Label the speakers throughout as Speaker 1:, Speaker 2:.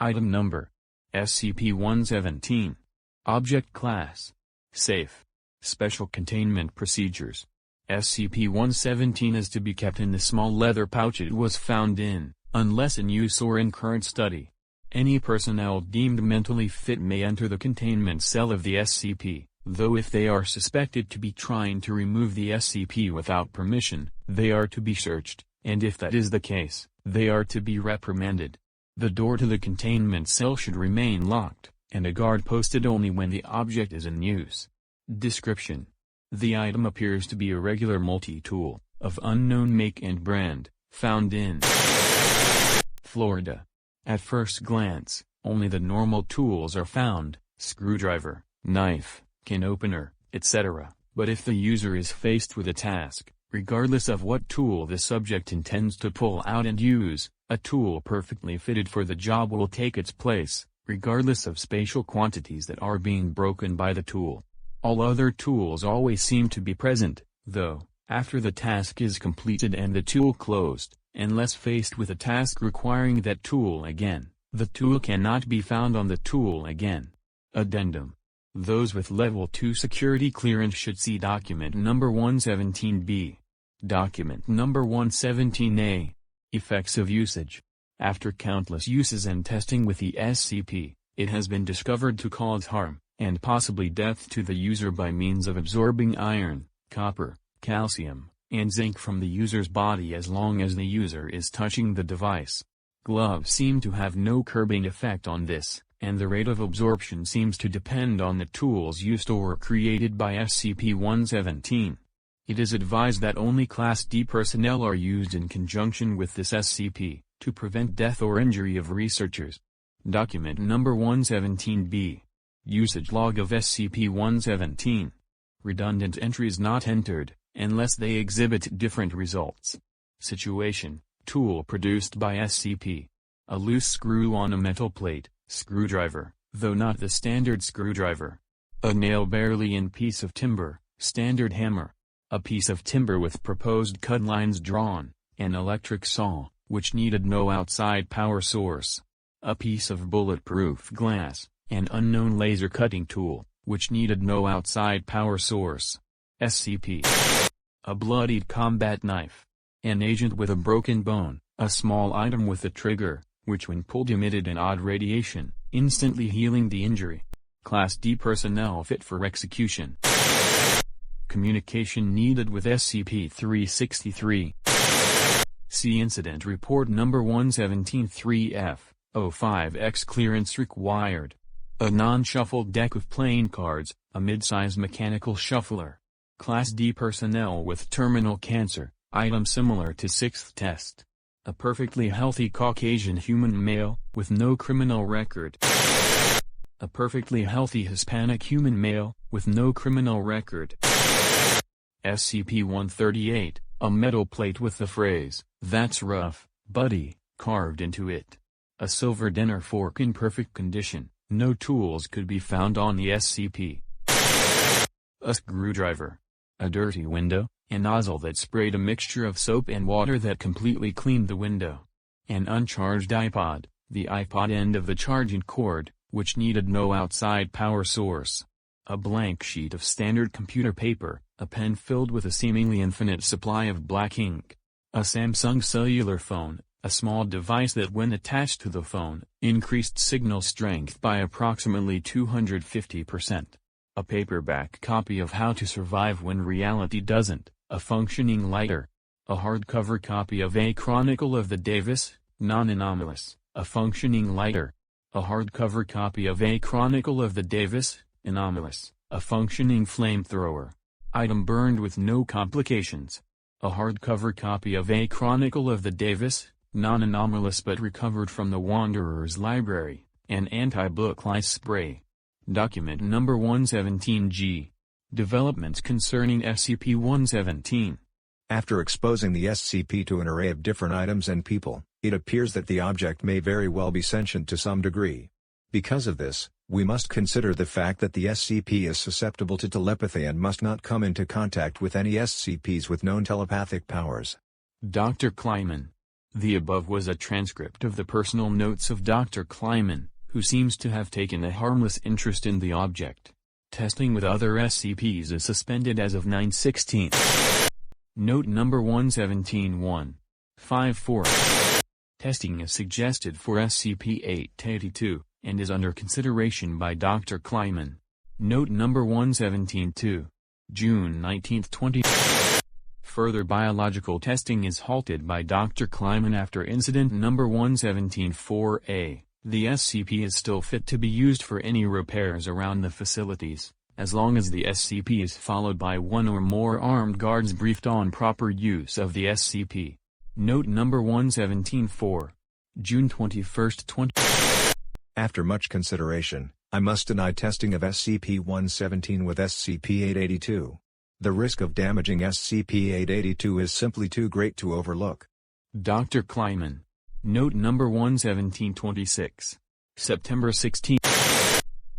Speaker 1: Item Number: SCP-117. Object Class: Safe. Special Containment Procedures: SCP-117 is to be kept in the small leather pouch it was found in, unless in use or in current study. Any personnel deemed mentally fit may enter the containment cell of the SCP, though if they are suspected to be trying to remove the SCP without permission, they are to be searched, and if that is the case, they are to be reprimanded. The door to the containment cell should remain locked, and a guard posted only when the object is in use. Description: the item appears to be a regular multi-tool, of unknown make and brand, found in Florida. At first glance, only the normal tools are found: screwdriver, knife, can opener, etc. But if the user is faced with a task, regardless of what tool the subject intends to pull out and use, a tool perfectly fitted for the job will take its place, regardless of spatial quantities that are being broken by the tool. All other tools always seem to be present, though, after the task is completed and the tool closed, unless faced with a task requiring that tool again, the tool cannot be found on the tool again. Addendum: those with Level 2 security clearance should see Document Number 117-B. Document Number 117-A. Effects of usage. After countless uses and testing with the SCP, it has been discovered to cause harm, and possibly death to the user by means of absorbing iron, copper, calcium, and zinc from the user's body as long as the user is touching the device. Gloves seem to have no curbing effect on this, and the rate of absorption seems to depend on the tools used or created by SCP-117. It is advised that only Class D personnel are used in conjunction with this SCP, to prevent death or injury of researchers. Document Number 117-B. Usage Log of SCP-117. Redundant entries not entered, unless they exhibit different results. Situation: tool produced by SCP. A loose screw on a metal plate, screwdriver, though not the standard screwdriver. A nail barely in piece of timber, standard hammer. A piece of timber with proposed cut lines drawn, an electric saw, which needed no outside power source. A piece of bulletproof glass, an unknown laser cutting tool, which needed no outside power source. SCP. A bloodied combat knife. An agent with a broken bone, a small item with a trigger, which when pulled emitted an odd radiation, instantly healing the injury. Class D personnel fit for execution. Communication needed with SCP-363. See Incident Report Number 117-3F, 05X clearance required. A non-shuffled deck of playing cards, a mid-size mechanical shuffler. Class D personnel with terminal cancer, item similar to 6th test. A perfectly healthy Caucasian human male, with no criminal record. A perfectly healthy Hispanic human male, with no criminal record. SCP-138, a metal plate with the phrase, "That's rough, buddy," carved into it. A silver dinner fork in perfect condition, no tools could be found on the SCP. A screwdriver. A dirty window, a nozzle that sprayed a mixture of soap and water that completely cleaned the window. An uncharged iPod, the iPod end of the charging cord, which needed no outside power source. A blank sheet of standard computer paper, a pen filled with a seemingly infinite supply of black ink. A Samsung cellular phone, a small device that when attached to the phone, increased signal strength by approximately 250%. A paperback copy of How to Survive When Reality Doesn't, a functioning lighter. A hardcover copy of A Chronicle of the Davis, Non-Anomalous, a functioning lighter. A hardcover copy of A Chronicle of the Davis, Anomalous, a functioning flamethrower. Item burned with no complications. A hardcover copy of A Chronicle of the Davis, Non-Anomalous but recovered from the Wanderer's Library, an anti-book lice spray. Document Number 117-G. Developments concerning SCP-117.
Speaker 2: After exposing the SCP to an array of different items and people, it appears that the object may very well be sentient to some degree. Because of this, we must consider the fact that the SCP is susceptible to telepathy and must not come into contact with any SCPs with known telepathic powers.
Speaker 1: Dr. Kleiman. The above was a transcript of the personal notes of Dr. Kleiman, who seems to have taken a harmless interest in the object. Testing with other SCPs is suspended as of 9/16. Note number 117-154. Testing is suggested for SCP-882, and is under consideration by Dr. Kleiman. Note number 117-2. June 19, 20. Further biological testing is halted by Dr. Kleiman after incident number 117-4A. The SCP is still fit to be used for any repairs around the facilities, as long as the SCP is followed by one or more armed guards briefed on proper use of the SCP. Note number 117-4. June 21, 20.
Speaker 2: After much consideration, I must deny testing of SCP-117 with SCP-882. The risk of damaging SCP-882 is simply too great to overlook.
Speaker 1: Dr. Kleiman. Note number 117-26. September 16.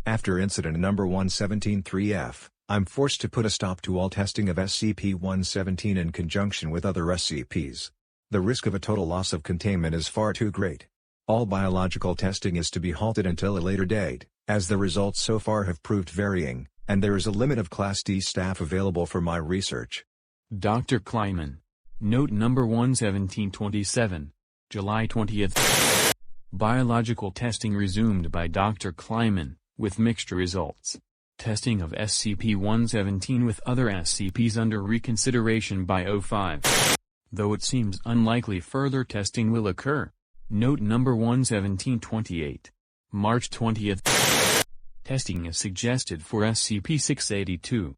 Speaker 2: After incident number 117-3F, I'm forced to put a stop to all testing of SCP-117 in conjunction with other SCPs. The risk of a total loss of containment is far too great. All biological testing is to be halted until a later date, as the results so far have proved varying, and there is a limit of Class D staff available for my research.
Speaker 1: Dr. Kleiman. Note number 117-27. July 20. Biological testing resumed by Dr. Kleiman, with mixed results. Testing of SCP-117 with other SCPs under reconsideration by O5. Though it seems unlikely further testing will occur. Note number 117-28. March 20. Testing is suggested for SCP-682.